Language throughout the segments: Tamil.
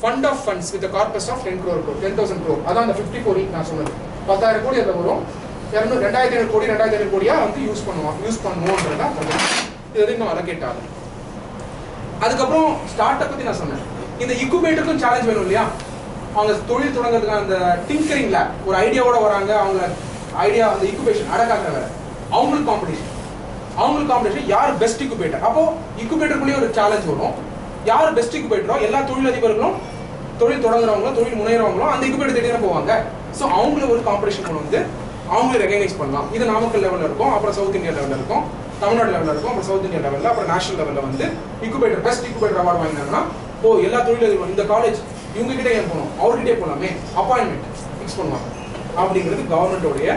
fund of funds with a corpus of 10,000 crore. அதான் அந்த 54E நான் சொன்னது. 10,000 கோடி அதில் வரும். 2,500 கோடி 2,500 கோடியா வந்து யூஸ் பண்ணுவோம்ன்றதா இது வரைக்கும் நான் அலோகேட் ஆகும். அதுக்கப்புறம் ஸ்டார்ட் அப் பற்றி நான் சொன்னேன். இந்த இன்குபேட்டருக்கும் சேலஞ்ச் வேணும் இல்லையா? அவங்க தொழில் தொடங்குறதுக்கு அந்த திங்கரிங்ல ஒரு ஐடியாவோட வராங்க. அவங்க ஐடியா அந்த இன்குபேஷன் அடக்காக்க வேற அவங்களுக்கு காம்படிஷன் யார் பெஸ்ட் இன்குபேட்டர். அப்போ இன்குபேட்டருக்குள்ளேயே ஒரு சேலஞ்ச் வரும். யார் பெஸ்ட் இன்குபேட்டரோ எல்லா தொழிலதிபர்களும் தொழில் தொடங்குறவங்களும் தொழில் முனைகிறவங்களும் அந்த இன்குபேட்டர் தேடி தான் போவாங்க. ஸோ அவங்களுக்கு ஒரு காம்படிஷன் கொண்டு வந்து அவங்களே ரெகனைஸ் பண்ணலாம். இது நாமக்கல் லெவலில் இருக்கும், அப்புறம் சவுத் இந்தியா லெவலில் இருக்கும், தமிழ்நாடு லெவலில் இருக்கும், அப்புறம் சவுத் இந்தியா லெவலில், அப்புறம் நேஷனல் லெவலில் வந்து இன்குபேட்டர் பெஸ்ட் இன்குபேட்டர் அவார்டு வாங்கினாங்கன்னா எல்லா தொழிலதிபர்களும் இந்த காலேஜ் இவங்க கிட்டே ஏன் போகணும், அவர்கிட்டே போகலாமே, அப்பாயின்மெண்ட் ஃபிக்ஸ் பண்ணுவாங்க அப்படிங்கிறது கவர்மெண்டோடைய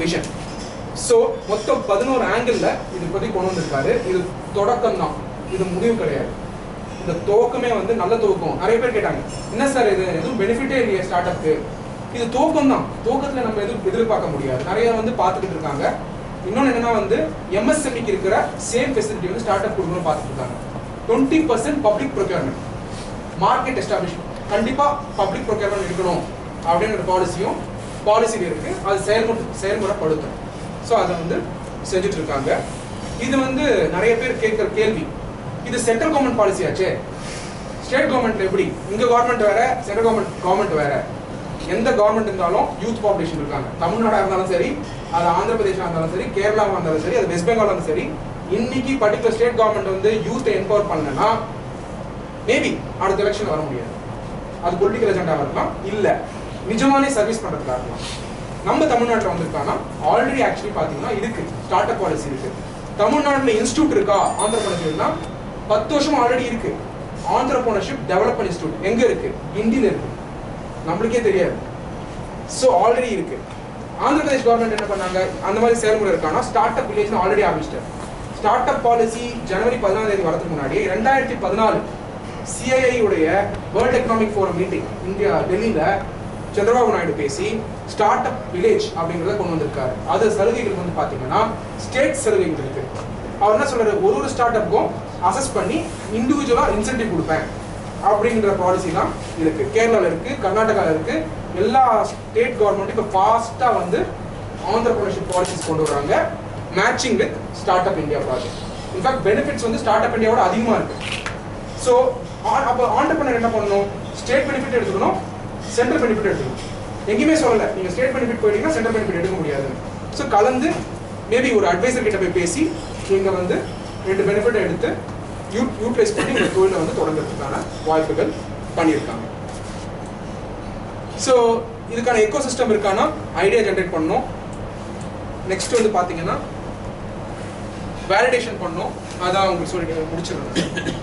விஷன். ஸோ மொத்தம் 11 ஆங்கிளில் இது பற்றி கொண்டு வந்திருக்காரு. இது தொடக்கம் தான், இது முடிவு கிடையாது. இந்த துவக்கமே வந்து நல்ல துவக்கம். நிறைய பேர் கேட்டாங்க, என்ன சார் இது எதுவும் பெனிஃபிட்டே இல்லையா ஸ்டார்ட் அப்க்கு? இது துவக்கம் தான். துவக்கத்தில் நம்ம எதுவும் எதிர்பார்க்க முடியாது. நிறைய வந்து பார்த்துக்கிட்டு இருக்காங்க. இன்னொன்று என்னன்னா வந்து எம்எஸ்எம்இக்கு இருக்கிற சேம் ஃபெசிலிட்டி வந்து ஸ்டார்ட் அப் கொடுக்கணும்னு பார்த்துட்டு இருக்காங்க. 20% பப்ளிக் ப்ரொக்யூர்மெண்ட், மார்க்கெட் எஸ்டாப்ளிஷ்மெண்ட், கண்டிப்பாக பப்ளிக் ப்ரொக்யூர்மெண்ட் இருக்கணும் அப்படிங்கிற பாலிசியில் இருக்கு. அது செயல்முறைப்படுத்தும். ஸோ அதை வந்து செஞ்சுட்டு இருக்காங்க. இது வந்து நிறைய பேர் கேட்குற கேள்வி, இது சென்ட்ரல் கவர்மெண்ட் பாலிசி ஆச்சே, ஸ்டேட் கவர்மெண்ட் எப்படி? இங்கே கவர்மெண்ட் வேற, சென்ட்ரல் கவர்மெண்ட் வேற. எந்த கவர்மெண்ட் இருந்தாலும் யூத் பாப்புலேஷன் இருக்காங்க. தமிழ்நாடாக இருந்தாலும் சரி, அது ஆந்திர பிரதேஷாக இருந்தாலும் சரி, கேரளாவாக இருந்தாலும் சரி, அது வெஸ்ட் பெங்காலாக இருந்தாலும் சரி, இன்னைக்கு பர்டிகுலர் ஸ்டேட் கவர்மெண்ட் வந்து யூத்தை எம்பவர் பண்ணலன்னா மேபி அடுத்த எலெக்ஷன் வர முடியாது. அது பொலிட்டிக்கல் ஏஜெண்டாக இருக்கலாம், இல்லை நிஜமானே சர்வீஸ் பண்ணுறதுக்காக இருக்கலாம். நம்ம தமிழ்நாட்டில் வந்திருக்காங்கன்னா ஆல்ரெடி ஆக்சுவலி பார்த்தீங்கன்னா இருக்கு, ஸ்டார்ட் அப் பாலிசி இருக்கு. தமிழ்நாட்டில் இன்ஸ்டியூட் இருக்கா ஆந்திரபிரதேஷ்னா 10 வருஷம் ஆல்ரெடி இருக்கு. ஆந்திரபிரனர்ஷிப் டெவலப்மெண்ட் இன்ஸ்டியூட் எங்க இருக்கு? இந்தியில இருக்கு, நம்மளுக்கே தெரியாது. ஸோ ஆல்ரெடி இருக்கு. ஆந்திர பிரதேஷ் கவர்மெண்ட் என்ன பண்ணாங்க, அந்த மாதிரி செயல்முறை இருக்கானா ஸ்டார்ட் அப் வில்லேஜ் ஆல்ரெடி ஆரம்பிச்சிட்டாரு. ஸ்டார்ட் அப் பாலிசி ஜனவரி 14 வரதுக்கு முன்னாடி 2014 சிஐஐ உடைய world economic forum meeting India டெல்லியில சந்திரபாபு நாயுடு பேசி ஸ்டார்ட் அப் வில்லேஜ் அப்படிங்கிறத கொண்டு வந்திருக்காரு. அது சலுகைகள் வந்து பார்த்தீங்கன்னா ஸ்டேட் சலுகைகள் இருக்கு. அவர் என்ன சொல்றாரு, ஒரு ஸ்டார்ட் அப்புக்கும் அசஸ் பண்ணி இண்டிவிஜுவலா இன்சென்டிவ் கொடுப்பேன் அப்படிங்கிற பாலிசி தான் இருக்கு. கேரளாவில் இருக்கு, கர்நாடகாவில் இருக்கு. எல்லா ஸ்டேட் கவர்மெண்ட்டும் இப்போ ஃபாஸ்டா வந்து ஆந்திரபிரனர்ஷிப் பாலிசிஸ் கொண்டு வராங்க, matching with start up India project. In fact benefits வந்து ஸ்டார்ட் அப் இந்தியாவோட அதிகமாக இருக்கு. ஸோ அப்போ ஆண்டர்பிரனர் என்ன பண்ணணும், ஸ்டேட் பெனிஃபிட் எடுத்துக்கணும், சென்ட்ரல் பெனிஃபிட் எடுத்துக்கணும். எங்கேயுமே சொல்லலை நீங்கள் ஸ்டேட் பெனிஃபிட் போயிட்டீங்கன்னா சென்ட்ரல் பெனிஃபிட் எடுக்க முடியாது. ஸோ கலந்து மேபி ஒரு அட்வைசர் கிட்ட போய் பேசி நீங்கள் வந்து 2 பெனிஃபிட்டை எடுத்து யூட்டிலைஸ் பண்ணி இந்த தொழிலை வந்து தொடங்குறதுக்கான வாய்ப்புகள் பண்ணியிருக்காங்க. ஸோ இதுக்கான எக்கோ சிஸ்டம் இருக்கானா ஐடியா ஜென்ரேட் பண்ணணும். நெக்ஸ்ட் வந்து பார்த்தீங்கன்னா வேலிடேஷன் பண்ணணும், அதான் உங்களுக்கு சொல்லி முடிச்சிருந்தேன்.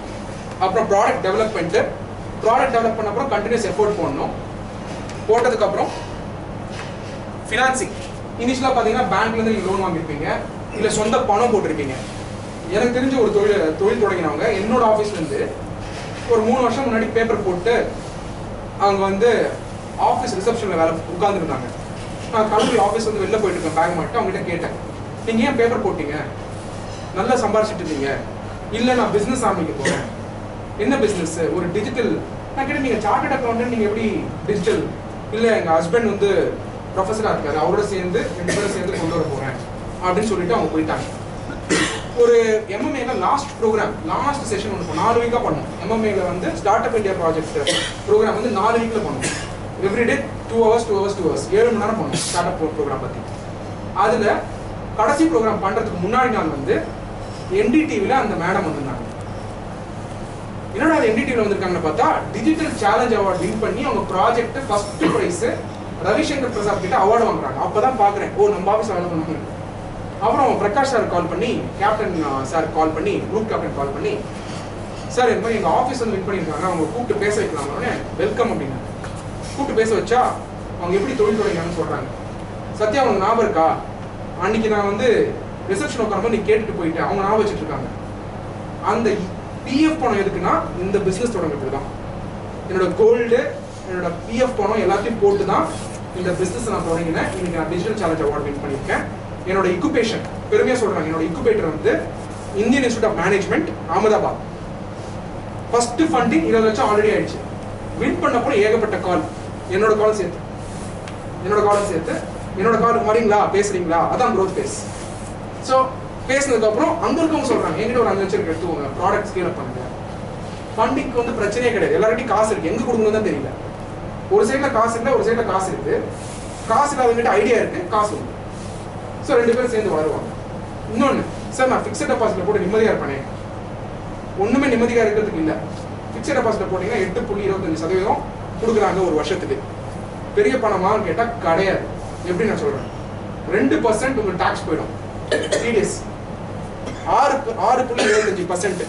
அப்புறம் ப்ராடக்ட் டெவலப்மெண்ட்டு, ப்ராடக்ட் டெவலப் பண்ண அப்புறம் கண்டினியூஸ் எஃபோர்ட் போடணும். போட்டதுக்கப்புறம் ஃபினான்சிங். இனிஷியலாக பார்த்தீங்கன்னா பேங்க்லேருந்து நீங்கள் லோன் வாங்கியிருப்பீங்க, இல்லை சொந்த பணம் போட்டிருப்பீங்க. எனக்கு தெரிஞ்ச ஒரு தொழில் தொடங்கினவங்க என்னோட ஆஃபீஸ்லேருந்து ஒரு 3 வருஷம் முன்னாடி பேப்பர் போட்டு அவங்க வந்து ஆஃபீஸ் ரிசப்ஷனில் வேலை உட்காந்துருந்தாங்க. நான் கிளம்பி ஆஃபீஸ் வந்து வெளில போயிட்டு இருக்கேன், பேங்க் மாட்டு அவங்ககிட்ட கேட்டேன், நீங்கள் ஏன் பேப்பர் போட்டீங்க, நல்லா சம்பாரிச்சிட்டு இருந்தீங்க. இல்லை நான் பிஸ்னஸ் ஆரம்பிக்க போகிறேன். என்ன பிஸ்னஸ்? ஒரு டிஜிட்டல். நான் கேட்டேன், நீங்கள் சார்ட்டர்ட் அக்கௌண்டன்ட், நீங்கள் எப்படி டிஜிட்டல்? இல்லை எங்கள் ஹஸ்பண்ட் வந்து ப்ரொஃபஸராக இருக்காரு, அவரோட சேர்ந்து 2 பேரும் சேர்ந்து கொண்டு வர போகிறேன் அப்படின்னு சொல்லிட்டு அவங்க போயிட்டாங்க. ஒரு எம்எம்ஏல லாஸ்ட் செஷன் ஒன்று 4 வீக்காக பண்ணோம். எம்எம்ஏல வந்து start up India project program வந்து 4 வீக்கில் பண்ணோம். எவ்ரிடே 2 hours 7 மணி நேரம் பண்ணோம் ஸ்டார்ட் அப் ப்ரோக்ராம் பற்றி. அதில் கடைசி ப்ரோக்ராம் பண்ணுறதுக்கு முன்னாடி நாள் வந்து என்டிடிவியில் அந்த மேடம் வந்திருந்தாங்க. என்னடா என்டிடிவியில் வந்திருக்காங்கன்னு பார்த்தா டிஜிட்டல் சேலஞ்ச் அவார்டு வின் பண்ணி அவங்க project first prize Ravishankar Prasad கிட்ட அவார்டு வாங்குறாங்க. அப்பதான் பாக்குறேன், ஓ நம்ம ஆஃபீஸ் வேலை பண்ணுவாங்க. அப்புறம் பிரகாஷ் சார் கால் பண்ணி, கேப்டன் சார் கால் பண்ணி, குரூப் கேப்டன் கால் பண்ணி, சார் இந்த மாதிரி எங்கள் ஆஃபீஸ் வந்து வின் பண்ணியிருக்காங்க, அவங்க கூப்பிட்டு பேச வைக்கலாமே, வெல்கம் அப்படின்னு கூப்பிட்டு பேச வச்சா அவங்க எப்படி தொழில் தொடங்கினாங்கன்னு சொல்றாங்க. சத்யா அவங்க ஞாபகம் இருக்கா, அன்னைக்கு நான் வந்து ரிசப்ஷன் உட்காரும்போது நீ கேட்டுட்டு போயிட்டேன், அவங்க ஞாபகம் வச்சுட்டு இருக்காங்க. அந்த பிஎஃப் பணம் எதுக்குன்னா இந்த பிஸ்னஸ் தொடங்குறது தான். என்னோட கோல்டு, என்னோட பிஎஃப் பணம் எல்லாத்தையும் போட்டு தான் இந்த பிஸ்னஸ் நான் தொடங்கினேன். இன்னைக்கு நான் டிஜிட்டல் சேலஞ்ச் அவார்டு வின் பண்ணியிருக்கேன். என்னோட இன்குபேஷன் பெருமையா சொல்றாங்க, என்னோட இன்குபேட்டர் வந்து Indian institute of management Ahmedabad. First funding 20 லட்சம் ஆல்ரெடி ஆயிடுச்சு. வின் பண்ணப்போ ஏகப்பட்ட கால், என்னோட கால் சேர்த்து என்னோட கால் வரீங்களா பேசுறீங்களா, அதான் growth phase. ஸோ பேசினதுக்கப்புறம் அங்கே இருக்கவங்க சொல்கிறாங்க என்கிட்ட ஒரு 5 லட்சம் எடுத்துவோங்க, ப்ராடக்ட் ஸ்கேல் அப் பண்ணுங்க. ஃபண்டிங்க்கு வந்து பிரச்சனையே கிடையாது, எல்லார்கிட்டையும் காசு இருக்குது, எங்கே கொடுக்கணும் தான் தெரியல. ஒரு சைடில் காசு இல்லை, ஒரு சைடில் காசு இருக்குது. காசு இல்லாதவங்ககிட்ட ஐடியா இருக்குது, காசு உண்டு. ஸோ 2 பேரும் சேர்ந்து வருவாங்க. இன்னொன்று, சார் நான் ஃபிக்ஸட் டெபாசிட்டில் போட்டு நிம்மதியாக இருப்பேனே, ஒன்றுமே நிம்மதியாக இருக்கிறதுக்கு இல்லை. ஃபிக்ஸட் டெபாசிட்டில் போட்டிங்கன்னா 8.25% கொடுக்குறாங்க ஒரு வருஷத்துக்கு. பெரிய பணமான்னு கேட்டால் கிடையாது. எப்படி நான் சொல்கிறேன், 2% உங்களுக்கு டாக்ஸ் போயிடும் 3 days. 6.25%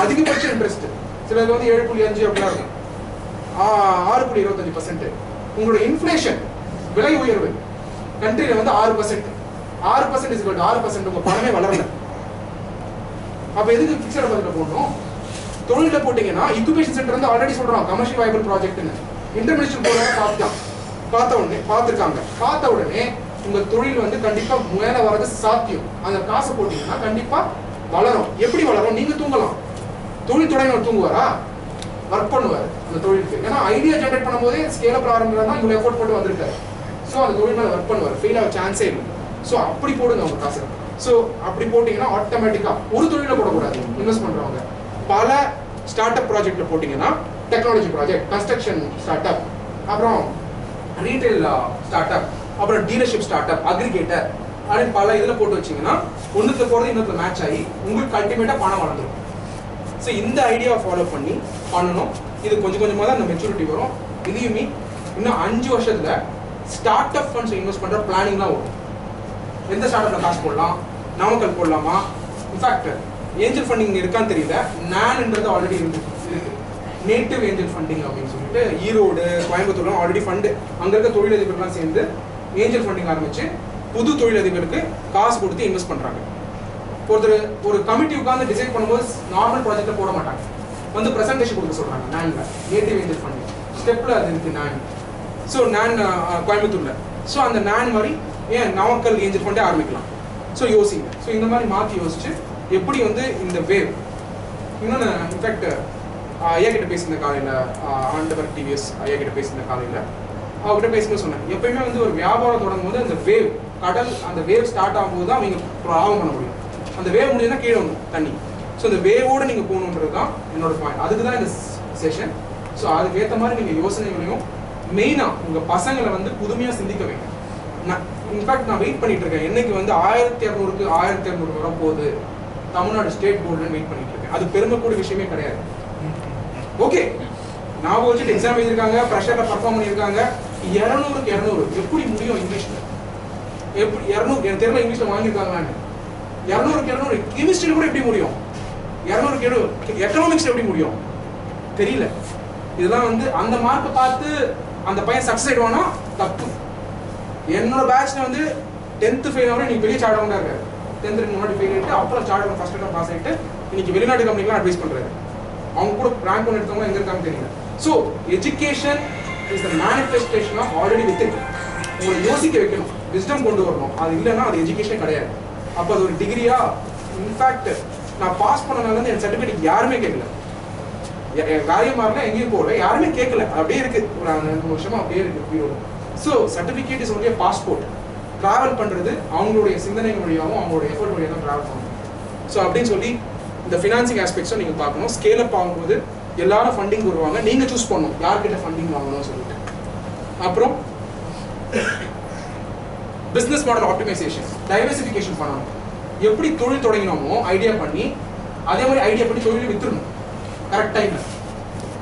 அதிகபட்ச இன்ட்ரெஸ்ட். சிலது வந்து 7.5 அப்படிலாம் இருக்கும். 6.25%. உங்களோட இன்ஃப்ளேஷன் விலை உயர்வு கண்ட்ரியில் வந்து 6%. 6% உங்க பணமே வளரல. அப்ப எதுக்கு ஃபிக்ஸட் டெபாசிட்ல போடணும்? தொழில போட்டீங்கன்னா இன்குபேஷன் சென்டர் வந்து ஆல்ரெடி சொல்றோம் கமர்ஷியல் வயபிள் ப்ராஜெக்ட்னு. இன்டர்நேஷனல் போர்டு பார்த்த உடனே உங்க தொழில் வந்து கண்டிப்பா மேல வரது சாத்தியம். அந்த காசை போட்டீங்கன்னா கண்டிப்பா வளரும். எப்படி வளரும்? நீங்க தூங்கலாம். தொழில் தொடங்கினவர் தூங்குவாரா? ஒர்க் பண்ணுவார் அந்த தொழிலுக்கு. ஏன்னா ஐடியா ஜென்ரேட் பண்ணும்போதே ஸ்கேல் அப் ஆரம்பிக்கிறதா இவ்வளவு எஃபோர்ட் போட்டு வந்திருக்காரு. ஸோ அந்த தொழில் மேலே ஒர்க் பண்ணுவார், ஃபெயில் ஆக சான்ஸே இல்லை. ஸோ அப்படி போடுங்க உங்க காசு. ஸோ அப்படி போட்டிங்கன்னா ஆட்டோமேட்டிக்காக ஒரு தொழில போடக்கூடாது. இன்வெஸ்ட் பண்ணுறவங்க பல ஸ்டார்ட் அப் ப்ராஜெக்ட்ல போட்டிங்கன்னா technology project, construction start up, அப்புறம் ரீட்டைல் ஸ்டார்ட் அப், அப்புறம் டீலர்ஷிப் ஸ்டார்ட் அப், அக்ரிகேட்டர் அப்படின்னு பல இதில் போட்டு வச்சிங்கன்னா ஒன்றுத்துல போகிறது இன்னொருத்துல மேட்ச் ஆகி உங்களுக்கு அல்டிமேட்டாக பணம் வளர்ந்துடும். ஸோ இந்த ஐடியாவை ஃபாலோ பண்ணணும். இது கொஞ்சம் கொஞ்சமாக தான் இந்த மெச்சூரிட்டி வரும். இதையுமே இன்னும் 5 வருஷத்துல ஸ்டார்ட் அப் ஃபண்ட்ஸ் இன்வெஸ்ட் பண்ணுற பிளானிங்லாம் வரும். எந்த ஸ்டார்ட் அப்ல காசு போடலாம், நாமக்கல் போடலாமா? இன்ஃபேக்ட் ஏஞ்சல் ஃபண்டிங் இருக்கான்னு தெரியல, நான்ன்றது ஆல்ரெடி இருக்கு, நேட்டிவ் ஏஞ்சல் ஃபண்டிங் அப்படின்னு சொல்லிட்டு ஈரோடு, கோயம்புத்தூர்லாம் ஆல்ரெடி ஃபண்டு அங்கே இருக்க தொழிலதிபர்லாம் சேர்ந்து ஏஞ்சல் ஃபண்டிங் ஆரம்பிச்சு புது தொழிலதிபருக்கு காசு கொடுத்து இன்வெஸ்ட் பண்ணுறாங்க. ஒரு கமிட்டி உட்காந்து டிசைட் பண்ணும்போது நார்மல் ப்ராஜெக்டில் போட மாட்டாங்க, வந்து ப்ரெசன்டேஷன் கொடுக்க சொல்கிறாங்க. நானில் நேட்டிவ் ஏஞ்சல் ஃபண்டிங் ஸ்டெப்பில் அது இருக்குது நான். ஸோ நான் கோயம்புத்தூரில். ஸோ அந்த நான் மாதிரி ஏன் நாமக்கல் ஏஞ்சல் ஃபண்டே ஆரம்பிக்கலாம். ஸோ யோசிங்க. ஸோ இந்த மாதிரி மாற்றி யோசிச்சு எப்படி வந்து இந்த வேவ் இன்னொன்று இன்ஃபேக்ட் ஐயா கிட்ட பேசியிருந்த காலையில், ஆண்டவர் டிவிஎஸ் ஐயா கிட்ட பேசியிருந்த காலையில் அவர்கிட்ட பேசும்போது சொன்னேன், எப்பயுமே வந்து ஒரு வியாபாரம் தொடங்கும் போது அந்த வேவ் கடல், அந்த வேவ் ஸ்டார்ட் ஆகும்போது தான் அவங்க லாபம் பண்ண முடியும். அந்த வேவ் முடிஞ்சதுன்னா கீழே வந்து தண்ணி. ஸோ அந்த வேவோடு நீங்கள் போகணுன்றது தான் என்னோட பாயிண்ட். அதுக்கு தான் இந்த செஷன். ஸோ அதுக்கேற்ற மாதிரி நீங்கள் யோசனைகளையும் மெயினாக உங்கள் பசங்களை வந்து புதுமையாக சிந்திக்க வைங்க. இன்ஃபேக்ட் நான் வெயிட் பண்ணிட்டு இருக்கேன், என்னைக்கு வந்து 1200க்கு 1200 வரப்போகுது தமிழ்நாடு ஸ்டேட் போர்டுன்னு வெயிட் பண்ணிட்டு இருக்கேன். அது பெருமைக்கூடிய விஷயமே கிடையாது. ஓகே, நான் வச்சுட்டு எக்ஸாம் எழுதிருக்காங்க, ப்ரெஷர்ல பர்ஃபார்ம் பண்ணியிருக்காங்க. 200க்கு 200 எப்படி முடியும் இங்கிலீஷ்ல? எப்படி 200 எனக்கு தெரியல, இங்கிலீஷ்ல வாங்கியிருக்காங்களான்னு. 200க்கு 200 கெமிஸ்ட்ரியில் கூட எப்படி முடியும்? 200க்கு 200 எக்கனாமிக்ஸ்ல எப்படி முடியும்? தெரியல. இதெல்லாம் வந்து அந்த மார்க்கை பார்த்து அந்த பையன் சக்ஸஸ் ஆயிடுவானா? தப்பு. என்னோட பேட்ச்ல வந்து 10th ஃபெயில் ஆகணும், நீங்க பெரிய சார்ட் அக்கௌண்டா இருக்காரு. 10th முன்னாடி ஃபெயில் ஆகிட்டு அப்புறம் chart account first attempt pass ஆகிட்டு இன்னைக்கு வெளிநாட்டு கம்பெனிலாம் அட்வைஸ் பண்றாரு. அவங்க கூட ரேங்க் ஒன்று எடுத்தவங்க எங்க இருக்காங்க தெரியல. So education is the manifestation of already with it. உங்களை யோசிக்க வைக்கணும், விஸ்டம் கொண்டு வரணும். அது இல்லைன்னா அது எஜுகேஷன் கிடையாது. அப்போ அது ஒரு டிகிரியா? இன்ஃபேக்ட் நான் பாஸ் பண்ணனால என் சர்டிஃபிகேட் யாருமே கேட்கல. காரியம் மாறல, எங்கேயும் போகல, யாருமே கேட்கல. அப்படியே இருக்கு, ஒரு 2 வருஷமா அப்படியே இருக்கு பீரோடு. So certificate is only passport. Travel பண்ணுறது அவங்களுடைய சிந்தனைகள் வழியாகவும் அவங்களுடைய எஃபர்ட் வழியாக தான் ட்ராவல் பண்ணணும். ஸோ அப்படின்னு சொல்லி இந்த ஃபினான்சிங் ஆஸ்பெக்ட்ஸும் நீங்கள் பார்க்கணும். ஸ்கேல் அப் ஆகும்போது எல்லாரும் ஃபண்டிங் வருவாங்க, நீங்கள் சூஸ் பண்ணணும் யார்கிட்ட ஃபண்டிங் வாங்கணும்னு சொல்லிட்டு. அப்புறம் பிஸ்னஸ் மாடல் ஆப்டிமைசேஷன், டைவர்சிஃபிகேஷன் பண்ணணும். எப்படி தொழில் தொடங்கினோமோ ஐடியா பண்ணி அதே மாதிரி ஐடியா பண்ணி தொழில் வித்துடணும் கரெக்ட் டைமில்.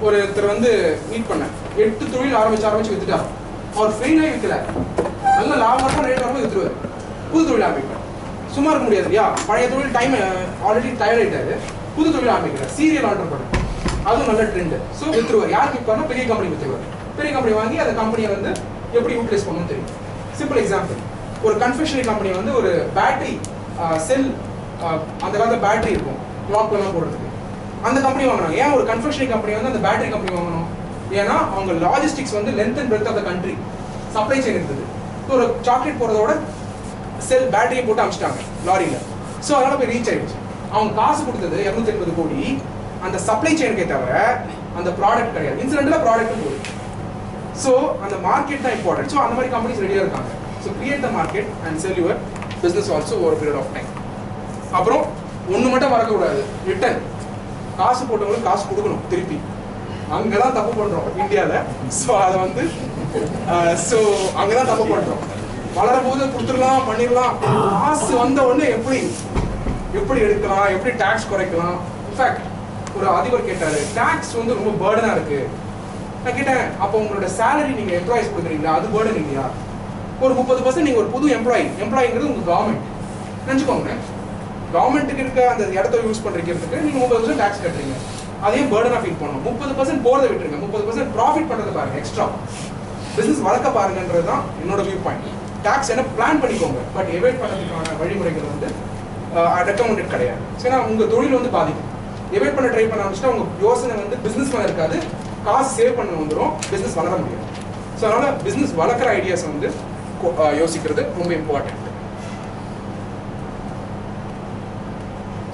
ஒருத்தர் வந்து மீட் பண்ண 8 தொழில் ஆரம்பிச்சு வித்துட்டார். அவர் ஃபெயிலாகி விற்கல, நல்ல லாபம் ரேட் வரும்போது வித்துருவார். புது தொழில் ஆரம்பிக்கிறார். சும்மா இருக்க முடியாது இல்லையா? பழைய தொழில் டைம் ஆல்ரெடி டயர்ட் ஆகிட்டாரு, புது தொழில் ஆரம்பிக்கிறார். சீரியல் ஆர்டர் பண்ண அதுவும் நல்ல ட்ரெண்ட். ஸோ வித்துருவார். யார் விற்பாருன்னா பெரிய கம்பெனி வித்துருவார். பெரிய கம்பெனி வாங்கி அந்த கம்பெனியை வந்து எப்படி யூட்டிலைஸ் பண்ணணும்னு தெரியும். சிம்பிள் எக்ஸாம்பிள், ஒரு கன்ஃபெக்ஷனரி கம்பெனி வந்து ஒரு பேட்டரி செல், அந்த காலத்தில் பேட்டரி இருக்கும் கிளாக்லாம் போடுறதுக்கு, அந்த கம்பெனி வாங்கினாங்க. ஏன் ஒரு கன்ஃபெக்ஷனரி கம்பெனி வந்து அந்த பேட்டரி கம்பெனி வாங்கணும்? ஏன்னா அவங்க லாஜிஸ்டிக்ஸ் வந்து length and breadth of the country supply chain இருந்தது. ஒரு சாக்லேட் போடுறதோட செல் பேட்டரியை போட்டு அமிச்சிட்டாங்க லாரியில். ஸோ அதனால போய் ரீச் ஆயிடுச்சு. அவங்க காசு கொடுத்தது 280 கோடி அந்த சப்ளை செயினுக்கே தவிர அந்த ப்ராடக்ட் கிடையாது. இன்சிடென்ட்ல ப்ராடக்ட் போகுது. ஸோ அந்த மார்க்கெட் தான் இம்பார்ட்டன்ட். ஸோ அந்த மாதிரி கம்பெனிஸ் ரெடியாக இருக்காங்க. So create the market and sell your business also over period of time. அப்புறம் ஒன்று மட்டும் மறக்கக்கூடாது, ரிட்டர்ன். காசு போட்டவங்களுக்கு காசு கொடுக்கணும் திருப்பி. அங்கே தான் தப்பு பண்ணுறோம் இந்தியாவில். ஸோ அதை வந்து ஸோ அங்கே தான் தப்பு பண்ணுறோம். வளரும் போது கொடுத்துடலாம், பண்ணிடலாம். காசு வந்த உடனே எப்படி எடுக்கலாம், எப்படி டேக்ஸ் குறைக்கலாம். இன்ஃபேக்ட் ஒரு அதிபர் கேட்டார், டேக்ஸ் வந்து ரொம்ப பேர்டனாக இருக்கு. நான் கேட்டேன், அப்போ உங்களோட சேலரி நீங்கள் எம்ப்ளாயிஸ் கொடுக்குறீங்களா, அது பேர்டன் இல்லையா? ஒரு 30% நீங்கள் ஒரு புது எம்ப்ளாயிங்கிறது உங்கள் கவர்மெண்ட் நினச்சிக்கோங்க. கவர்மெண்ட்டுக்கு இருக்க அந்த இடத்த யூஸ் பண்ணுறதுக்கு நீங்கள் 30% டேக்ஸ் கட்டுறீங்க. அதையும் பேர்டனாக ஃபீல் பண்ணணும். 30% போகிறத விட்டுருங்க, 30% ப்ராஃபிட் பண்ணுறது பாருங்க, எக்ஸ்ட்ரா பிஸ்னஸ் வளர்க்க பாருங்கன்றது தான் என்னோட வியூ பாயிண்ட். டேக்ஸ் என்ன பிளான் பண்ணிக்கோங்க, பட் எவைட் பண்ணுறதுக்கான வழிமுறைகள் வந்து ரெக்கமெண்டட் கிடையாது. ஏன்னா உங்கள் தொழில் வந்து பாதிக்கும். எவைட் பண்ண ட்ரை பண்ண ஆரம்பிச்சுட்டா உங்கள் யோசனை வந்து பிஸ்னஸ் மேலே இருக்காது, காசு சேவ் பண்ண வந்துடும், பிஸ்னஸ் வளர முடியாது. ஸோ அதனால் பிஸ்னஸ் வளர்க்குற ஐடியாஸ் வந்து யோசிக்கிறது ரொம்ப இம்பார்ட்டன்ட்.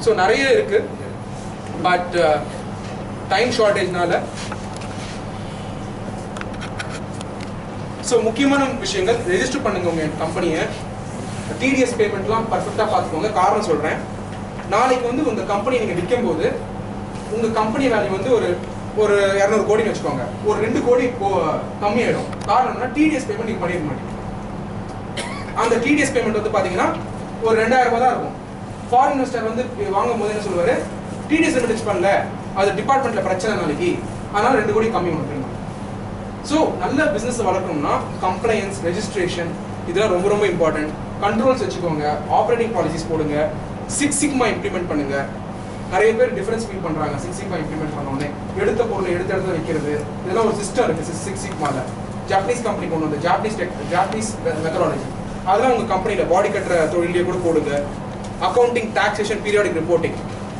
ஸோ நிறைய இருக்கு, பட் டைம் ஷார்டேஜ்னால ஸோ முக்கியமான விஷயங்கள் ரெஜிஸ்டர் பண்ணுங்க உங்கள் கம்பெனியை. டிடிஎஸ் பேமெண்ட்லாம் பர்ஃபெக்டாக பார்த்துக்கோங்க. காரணம் சொல்கிறேன், நாளைக்கு வந்து உங்கள் கம்பெனி நீங்கள் விற்கும் போது உங்கள் கம்பெனி வேல்யூ வந்து ஒரு 200 கோடின்னு வச்சுக்கோங்க, ஒரு 2 கோடி கம்மியாயிடும். காரணம் என்னன்னா டிடிஎஸ் பேமெண்ட் நீங்கள் பண்ணிருக்க மாட்டீங்க. அந்த டிடிஎஸ் பேமெண்ட் வந்து பார்த்தீங்கன்னா ஒரு 2000 ரூபாய் தான் இருக்கும். ஃபாரின் இன்வெஸ்டர் வந்து வாங்கும் போது என்ன சொல்லுவார், டிடிஎஸ் பேமெண்ட் பண்ணல, அது டிபார்ட்மெண்ட்டில் பிரச்சனை நாளைக்கு, அதனால 2 கோடி கம்மி பண்ணுறீங்க. ஸோ நல்ல பிஸ்னஸ் வளர்க்கணும்னா கம்ப்ளைன்ஸ், ரெஜிஸ்ட்ரேஷன் இதெல்லாம் ரொம்ப ரொம்ப இம்பார்ட்டன்ட். கண்ட்ரோல்ஸ் வச்சுக்கோங்க, ஆப்ரேட்டிங் பாலிசிஸ் போடுங்க, 6 சிக்மா இம்ப்ளிமெண்ட் பண்ணுங்க. நிறைய பேர் டிஃபரன்ஸ் ஃபீல் பண்ணுறாங்க 6 சிக்மா இம்ப்ளிமெண்ட் பண்ணோடனே. எடுத்த பொருளை எடுத்த இடத்துல வைக்கிறது, இதெல்லாம் ஒரு சிஸ்டம் இருக்குது 6 சிக்மாவில். ஜாப்பனீஸ் கம்பெனி கொண்டு வந்து ஜாப்பனீஸ் மெத்தடாலஜி, அதெல்லாம் உங்கள் கம்பெனியில் பாடி கட்டுற தொழிலே கூட போடுங்க. Accounting, taxation, periodic reporting.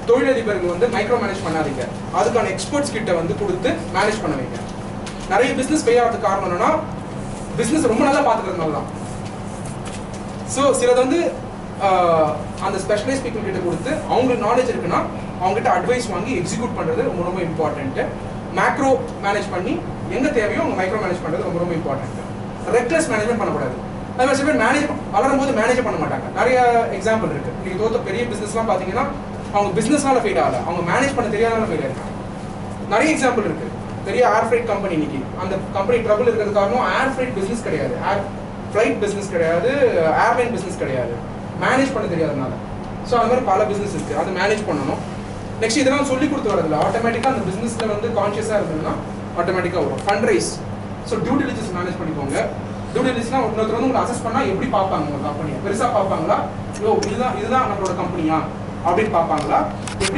தொழிலதிபர்கள் வந்து மைக்ரோ மேனேஜ் பண்ணாதீங்க, அதுக்கான எக்ஸ்பர்ட்ஸ் கிட்ட வந்து கொடுத்து மேனேஜ் பண்ண வைங்க. நிறைய பிஸ்னஸ் ஃபெயில் ஆகிறதுக்கு காரணம் என்னன்னா பிஸ்னஸ் ரொம்ப நல்லா பார்த்துக்கிறதுனால தான். ஸோ சிலது வந்து அந்த ஸ்பெஷலைஸ் பீப்புள் கிட்ட கொடுத்து அவங்களுக்கு நாலேஜ் இருக்குன்னா அவங்ககிட்ட அட்வைஸ் வாங்கி எக்ஸிக்யூட் பண்ணுறது ரொம்ப ரொம்ப இம்பார்ட்டன்ட்டு. மேக்ரோ மேனேஜ் பண்ணி எங்கே தேவையோ அவங்க மைக்ரோ மேனேஜ் பண்ணுறது ரொம்ப ரொம்ப இம்பார்ட்டன்ட்டு. ரெக்லெஸ் மேனேஜ்மெண்ட் பண்ணக்கூடாது. அது மாதிரி சில பேர் வளரும் போது மேனேஜ் பண்ண மாட்டாங்க. நிறைய எக்ஸாம்பிள் இருக்கு. நீங்கள் தோற்ற பெரிய பிஸ்னஸ்லாம் பார்த்தீங்கன்னா அவங்க பிஸ்னஸ்னால ஃபெயில் ஆகல, அவங்க மேனேஜ் பண்ண தெரியாதனால ஃபெயில் ஆயிருக்காங்க. நிறைய எக்ஸாம்பிள் இருக்கு. பெரிய ஏர் ஃப்ரைட் கம்பெனி இன்னைக்கு அந்த கம்பெனி ட்ரபிள் இருக்கிறது காரணம் ஏர் ஃப்ரைட் பிஸ்னஸ் கிடையாது, ஏர் ஃப்ளைட் பிஸ்னஸ் கிடையாது, ஏர்லைன் பிஸ்னஸ் கிடையாது, மேனேஜ் பண்ண தெரியாதனால. ஸோ அது மாதிரி பல பிஸ்னஸ் இருக்கு, அதை மேனேஜ் பண்ணணும். நெக்ஸ்ட் இதெல்லாம் சொல்லி கொடுத்து வரதில்ல, ஆட்டோமேட்டிக்காக அந்த பிஸ்னஸில் வந்து கான்ஷியஸாக இருந்ததுன்னா ஆட்டோமேட்டிக்காக வரும். Fund raise, so due diligence manage பண்ணிக்கோங்க. டியூ டிலிஜென்ஸ்னா இன்னொருத்தர் வந்து உங்களை அசஸ் பண்ணால் எப்படி பார்ப்பாங்க, உங்கள் கம்பெனியை பெருசாக பார்ப்பாங்களா, இதுதான் நம்மளோட கம்பெனியா அப்படின்னு பார்ப்பாங்களா, எப்படி